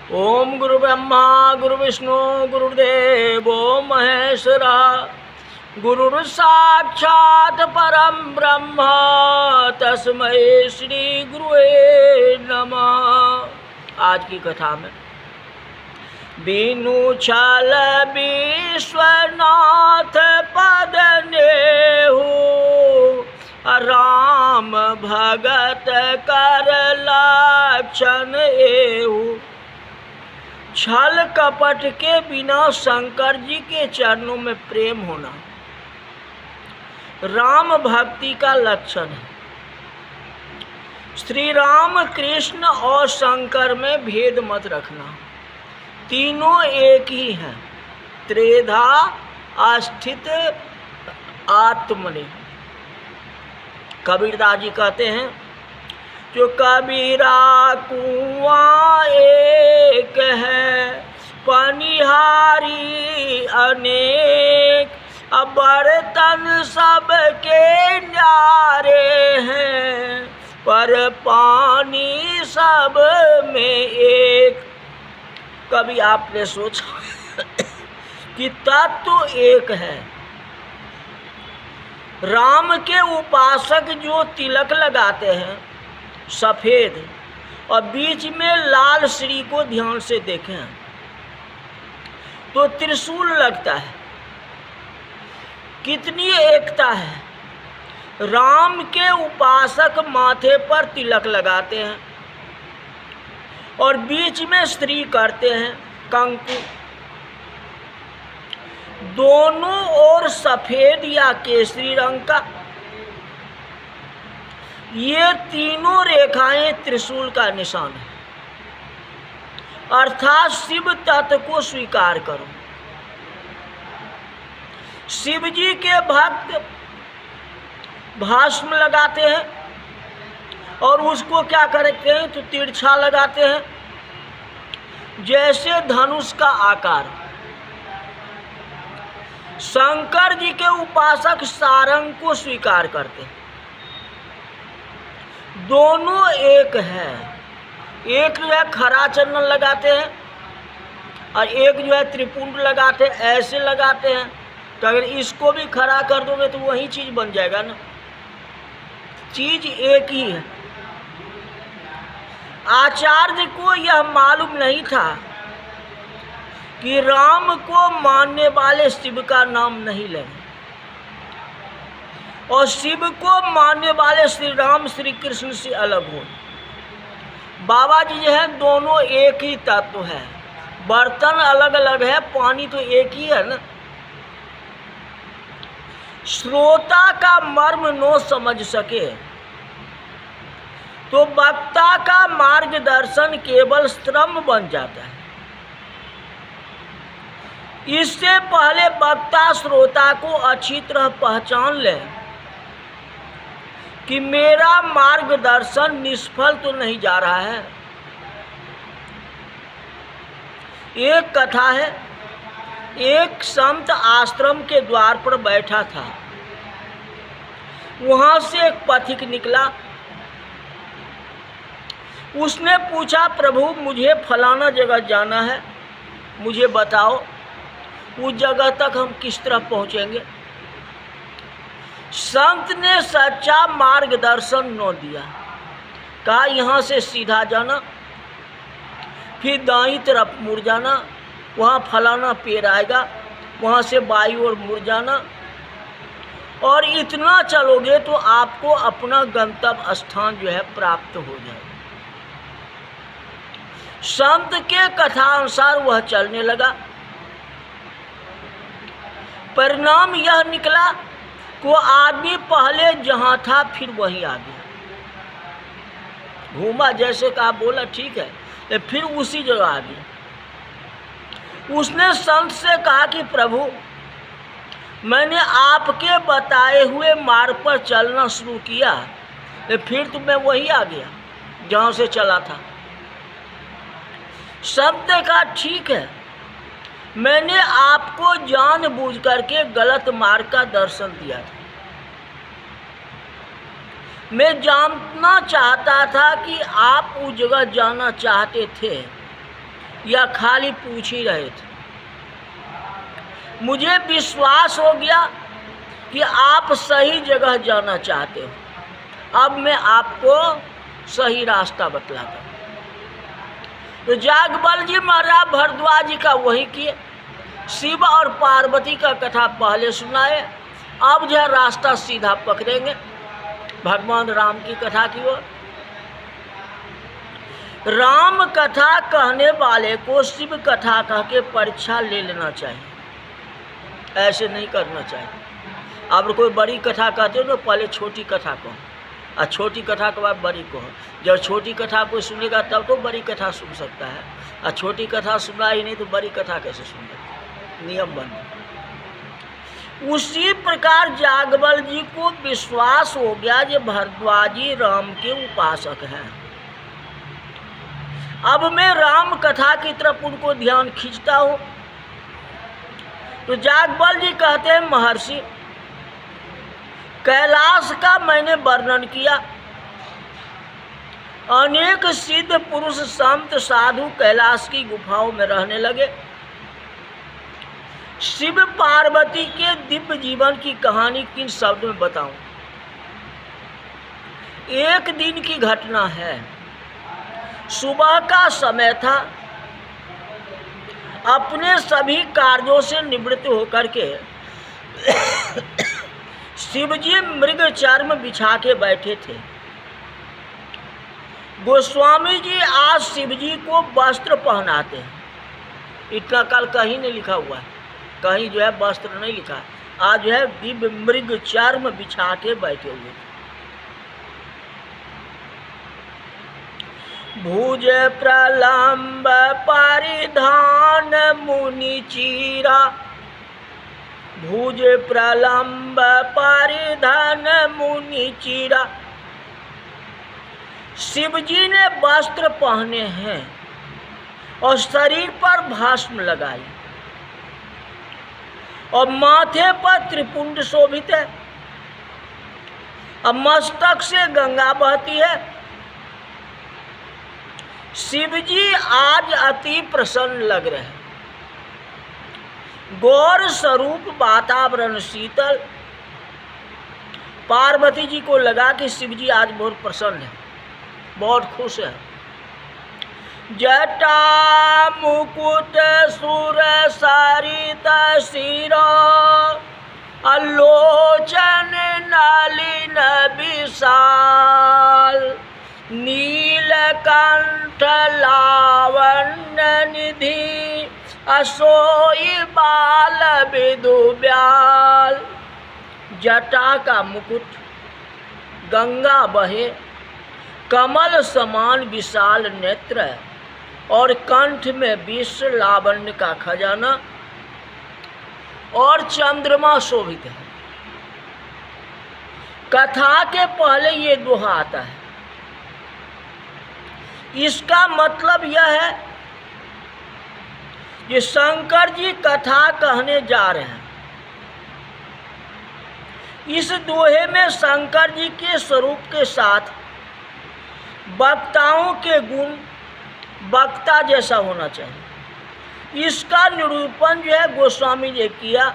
ओम गुरु ब्रह्मा गुरु विष्णु गुरुदेव महेश्वरा गुरु साक्षात परम ब्रह्म तस्मै श्री गुरुवे नमः। आज की कथा में बीनु छल विश्वनाथ पद नेहु राम भगत कर लक्षण एहु। छल कपट के बिना शंकर जी के चरणों में प्रेम होना राम भक्ति का लक्षण है। श्री राम कृष्ण और शंकर में भेद मत रखना, तीनों एक ही हैं। त्रेधा आस्थित आत्मने। कबीरदास जी कहते हैं जो कबीरा कुआं एक है पनिहारी अनेक, बर्तन सबके न्यारे हैं पर पानी सब में एक। कभी आपने सोचा कि तत्व एक है। राम के उपासक जो तिलक लगाते हैं सफेद और बीच में लाल श्री को ध्यान से देखें तो त्रिशूल लगता है। कितनी एकता है। राम के उपासक माथे पर तिलक लगाते हैं और बीच में स्त्री करते हैं कंकु। दोनों ओर सफेद या केसरी रंग का। ये तीनों रेखाएं त्रिशूल का निशान है, अर्थात शिव तत्व को स्वीकार करो। शिव जी के भक्त भस्म लगाते हैं और उसको क्या करते हैं तो तिरछा लगाते हैं जैसे धनुष का आकार। शंकर जी के उपासक सारंग को स्वीकार करते हैं। दोनों एक है। एक जो है खरा चंदन लगाते हैं और एक जो है त्रिपुंड लगाते हैं, ऐसे लगाते हैं। तो अगर इसको भी खरा कर दोगे तो वही चीज बन जाएगा ना। चीज एक ही है। आचार्य को यह मालूम नहीं था कि राम को मानने वाले शिव का नाम नहीं लें और शिव को मानने वाले श्री राम श्री कृष्ण से अलग हो। बाबा जी जो है दोनों एक ही तत्व है। बर्तन अलग अलग है, पानी तो एक ही है ना। श्रोता का मर्म न समझ सके तो वक्ता का मार्गदर्शन केवल श्रम बन जाता है। इससे पहले वक्ता श्रोता को अच्छी तरह पहचान ले कि मेरा मार्गदर्शन निष्फल तो नहीं जा रहा है। एक कथा है, एक संत आश्रम के द्वार पर बैठा था। वहां से एक पथिक निकला। उसने पूछा प्रभु मुझे फलाना जगह जाना है, मुझे बताओ उस जगह तक हम किस तरह पहुंचेंगे। संत ने सच्चा मार्गदर्शन न दिया। कहा यहाँ से सीधा जाना, फिर दाईं तरफ मुड़ जाना, वहाँ फलाना पेड़ आएगा, वहाँ से बाईं ओर मुड़ जाना और इतना चलोगे तो आपको अपना गंतव्य स्थान जो है प्राप्त हो जाएगा। संत के कथा अनुसार वह चलने लगा। परिणाम यह निकला को आदमी पहले जहां था फिर वहीं आ गया। घूमा जैसे कहा, बोला ठीक है, फिर उसी जगह आ गया। उसने संत से कहा कि प्रभु मैंने आपके बताए हुए मार्ग पर चलना शुरू किया, फिर तो मैं वहीं आ गया जहां से चला था। संत ने कहा ठीक है, मैंने आपको जानबूझ करके गलत मार्ग का दर्शन दिया था। मैं जानना चाहता था कि आप उस जगह जाना चाहते थे या खाली पूछ ही रहे थे? मुझे विश्वास हो गया कि आप सही जगह जाना चाहते हो। अब मैं आपको सही रास्ता बतलाता हूँ। तो जागबल जी महाराज भरद्वाज जी का वही किए। शिव और पार्वती का कथा पहले सुनाए, अब जो रास्ता सीधा पकड़ेंगे भगवान राम की कथा की ओर। राम कथा कहने वाले को शिव कथा कह के परीक्षा ले लेना चाहिए, ऐसे नहीं करना चाहिए। अब कोई बड़ी कथा कहते हो तो पहले छोटी कथा कहो, और छोटी कथा के बाद बड़ी कहो। जब छोटी कथा कोई सुनेगा तब तो बड़ी कथा सुन सकता है, और छोटी कथा सुना ही नहीं तो बड़ी कथा कैसे सुन सकता? नियम बन। उसी प्रकार जागबल जी को विश्वास हो गया कि भरद्वाजी राम के उपासक हैं। अब मैं राम कथा की तरफ उनको ध्यान खींचता हूँ। तो जागबल जी कहते हैं, महर्षि कैलाश का मैंने वर्णन किया। अनेक सिद्ध पुरुष संत साधु कैलाश की गुफाओं में रहने लगे। शिव पार्वती के दिव्य जीवन की कहानी किन शब्द में बताऊं? एक दिन की घटना है। सुबह का समय था। अपने सभी कार्यों से निवृत्त होकर के शिवजी मृग चर्म बिछा के बैठे थे। गोस्वामी जी आज शिवजी को वस्त्र पहनाते हैं। इतना काल कहीं नहीं लिखा हुआ है, कहीं जो है वस्त्र नहीं लिखा। आज जो है दिव्य मृग चर्म बिछा के बैठे हुए थे। भुज प्रलंब परिधान मुनि चीरा, भुज प्रलंब परिधान मुनि चीरा। शिवजी ने वस्त्र पहने हैं और शरीर पर भस्म लगाई और माथे पर त्रिपुंड शोभित है और मस्तक से गंगा बहती है। शिवजी आज अति प्रसन्न लग रहे हैं। गौर स्वरूप वातावरण शीतल। पार्वती जी को लगा कि शिवजी आज बहुत प्रसन्न है, बहुत खुश है। जटा मुकुट सुर सरित शिरो, अलोचन नलिन विशाल। नीलकंठ लावण्य निधि, असोई बाल विदु ब्याल। जटा का मुकुट, गंगा बहे, कमल समान विशाल नेत्र और कंठ में विश्व लावण्य का खजाना और चंद्रमा शोभित है। कथा के पहले ये दोहा आता है। इसका मतलब यह है कि शंकर जी कथा कहने जा रहे हैं। इस दोहे में शंकर जी के स्वरूप के साथ वक्ताओं के गुण वक्ता जैसा होना चाहिए। इसका निरूपण जो है गोस्वामी जी किया।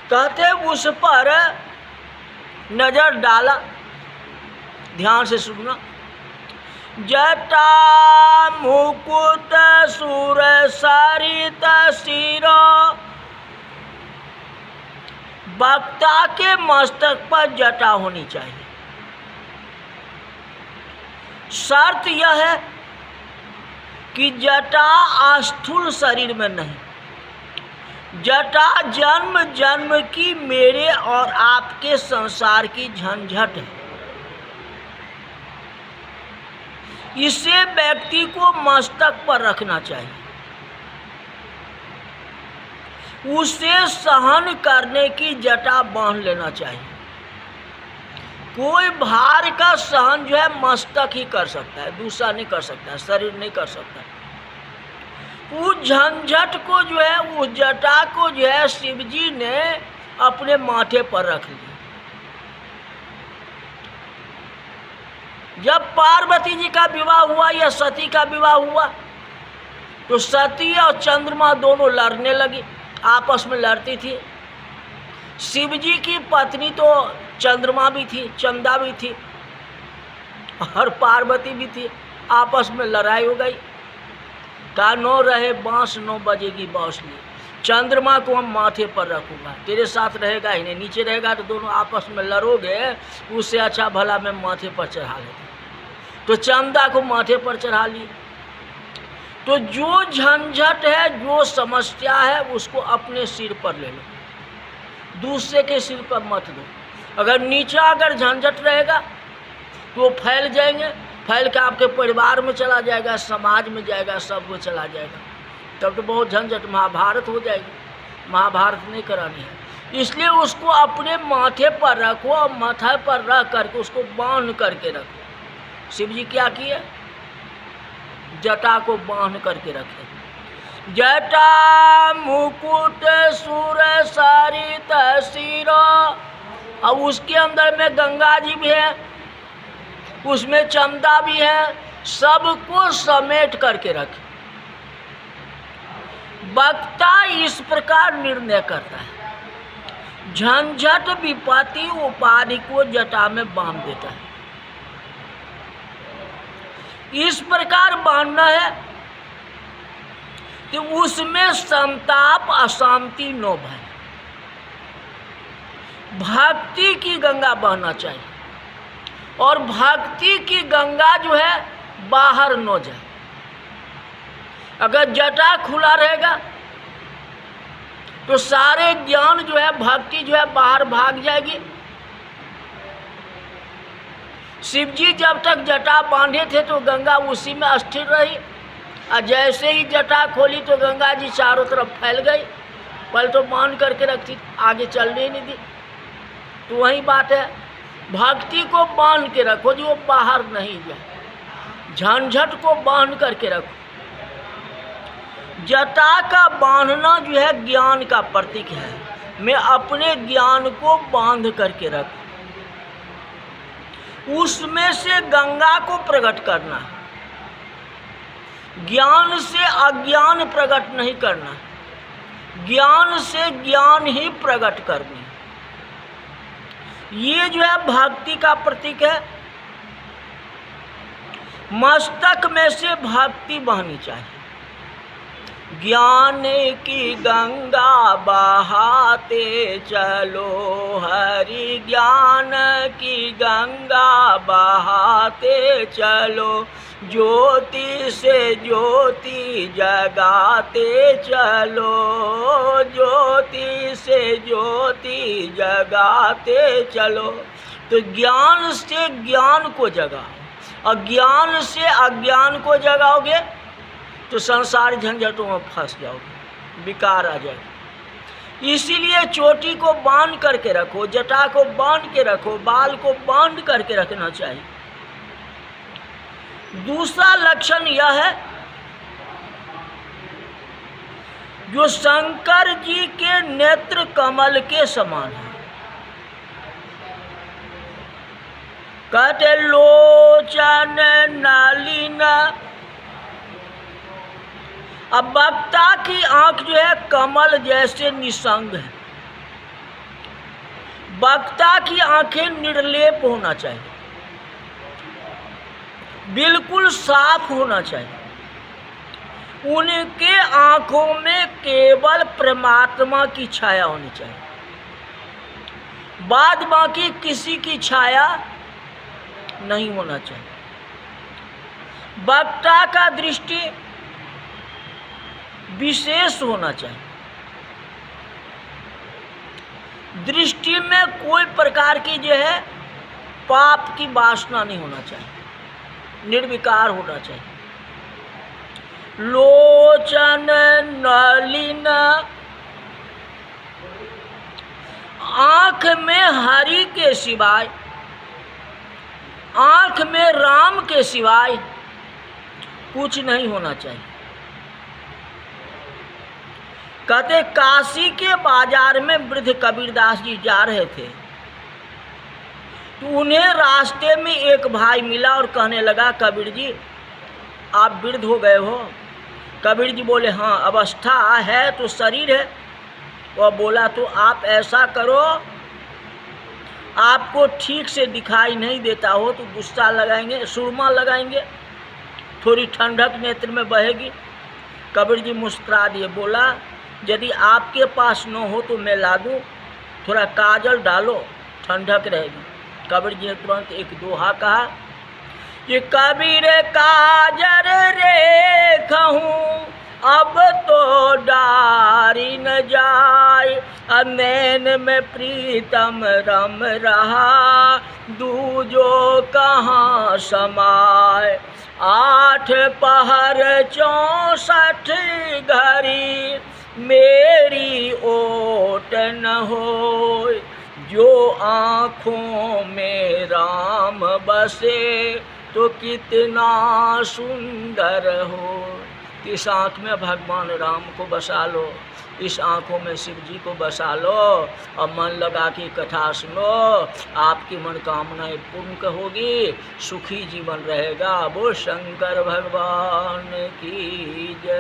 कहते उस पर नजर डाला, ध्यान से सुनना। जटा मुकुट सुर सरित शिरो, वक्ता के मस्तक पर जटा होनी चाहिए। शर्त यह है कि जटा स्थूल शरीर में नहीं। जटा जन्म जन्म की मेरे और आपके संसार की झंझट है। इसे व्यक्ति को मस्तक पर रखना चाहिए। उसे सहन करने की जटा बांध लेना चाहिए। कोई भार का सहन जो है मस्तक ही कर सकता है, दूसरा नहीं कर सकता, शरीर नहीं कर सकता। उस झंझट को जो है, उस जटा को जो है शिवजी ने अपने माथे पर रख लिया। जब पार्वती जी का विवाह हुआ या सती का विवाह हुआ तो सती और चंद्रमा दोनों लड़ने लगी, आपस में लड़ती थी। शिव जी की पत्नी तो चंद्रमा भी थी, चंदा भी थी और पार्वती भी थी। आपस में लड़ाई हो गई। कहा नो रहे बांस नो बजेगी बांसुरी, चंद्रमा को हम माथे पर रखूंगा, तेरे साथ रहेगा ही नहीं, नीचे रहेगा तो दोनों आपस में लड़ोगे, उससे अच्छा भला मैं माथे पर चढ़ा लेता। तो चंदा को माथे पर चढ़ा लिए। तो जो झंझट है, जो समस्या है, उसको अपने सिर पर ले लो, दूसरे के सिर पर मत दो। अगर नीचा अगर झंझट रहेगा तो वो फैल जाएंगे, फैल के आपके परिवार में चला जाएगा, समाज में जाएगा, सबको चला जाएगा, तब तो बहुत झंझट, महाभारत हो जाएगी। महाभारत नहीं करानी है, इसलिए उसको अपने माथे पर रखो और माथे पर रख करके उसको बांध करके रखो। शिव जी क्या किए? जटा को बांध करके रखे। जटा मुकुट सुर सरित सिरो, अब उसके अंदर में गंगा जी भी है, उसमें चंदा भी है, सबको समेट करके रखे। वक्ता इस प्रकार निर्णय करता है, झंझट विपत्ति उपाधि को जटा में बांध देता है। इस प्रकार बांधना है कि उसमें संताप अशांति न भय, भक्ति की गंगा बहना चाहिए और भक्ति की गंगा जो है बाहर न जाए। अगर जटा खुला रहेगा तो सारे ज्ञान जो है, भक्ति जो है बाहर भाग जाएगी। शिव जी जब तक जटा बांधे थे तो गंगा उसी में स्थिर रही, और जैसे ही जटा खोली तो गंगा जी चारों तरफ फैल गई। पहले तो बांध करके रखती, आगे चलने नहीं दी। तो वही बात है, भक्ति को बांध के रखो जो बाहर नहीं जाए, झंझट को बांध करके रखो। जटा का बांधना जो है ज्ञान का प्रतीक है। मैं अपने ज्ञान को बांध करके रखूं, उसमें से गंगा को प्रकट करना, ज्ञान से अज्ञान प्रकट नहीं करना, ज्ञान से ज्ञान ही प्रकट करनी। ये जो है भक्ति का प्रतीक है। मस्तक में से भक्ति बहनी चाहिए। ज्ञान की गंगा बहाते चलो, हरि ज्ञान की गंगा बहाते चलो, ज्योति से ज्योति जगाते चलो, ज्योति से ज्योति जगाते चलो। तो ज्ञान से ज्ञान को जगाओ, अज्ञान से अज्ञान को जगाओगे तो संसार झंझटों में फंस जाओगे, विकार आ जाएगा। इसीलिए चोटी को बांध करके रखो, जटा को बांध के रखो, बाल को बांध करके रखना चाहिए। दूसरा लक्षण यह है, जो शंकर जी के नेत्र कमल के समान है। कहते लोचन नलिन, अब वक्ता की आंख जो है कमल जैसे निसंग है। वक्ता की आंखें निर्लेप होना चाहिए, बिल्कुल साफ होना चाहिए। उनके आंखों में केवल परमात्मा की छाया होनी चाहिए, बाद बाकी किसी की छाया नहीं होना चाहिए। वक्ता का दृष्टि विशेष होना चाहिए, दृष्टि में कोई प्रकार की जो है पाप की वासना नहीं होना चाहिए, निर्विकार होना चाहिए। लोचन नलिन, आंख में हरि के सिवाय, आंख में राम के सिवाय कुछ नहीं होना चाहिए। कहते काशी के बाजार में वृद्ध कबीरदास जी जा रहे थे, तो उन्हें रास्ते में एक भाई मिला और कहने लगा, कबीर जी आप वृद्ध हो गए हो। कबीर जी बोले, हाँ अवस्था है तो शरीर है। वह बोला, तो आप ऐसा करो, आपको ठीक से दिखाई नहीं देता हो तो गुस्सा लगाएंगे, सुरमा लगाएंगे, थोड़ी ठंडक नेत्र में बहेगी। कबीर जी मुस्कुरा दिए, बोला यदि आपके पास न हो तो मैं ला दूँ, थोड़ा काजल डालो, ठंडक रहेगी। कबीर जी ने तुरंत एक दोहा कहा कि कबीर काजर रेखहूँ अब तो डारी न जाए, नैन में प्रीतम रम रहा दूजो कहाँ समाए। 8 पहर 64 घड़ी मेरी ओट न होए, जो आँखों में राम बसे तो कितना सुंदर हो। इस आँख में भगवान राम को बसा लो, इस आँखों में शिव जी को बसा लो और मन लगा के कथा सुनो, आपकी मनोकामनाएं पूर्ण होगी, सुखी जीवन रहेगा। वो शंकर भगवान की जय।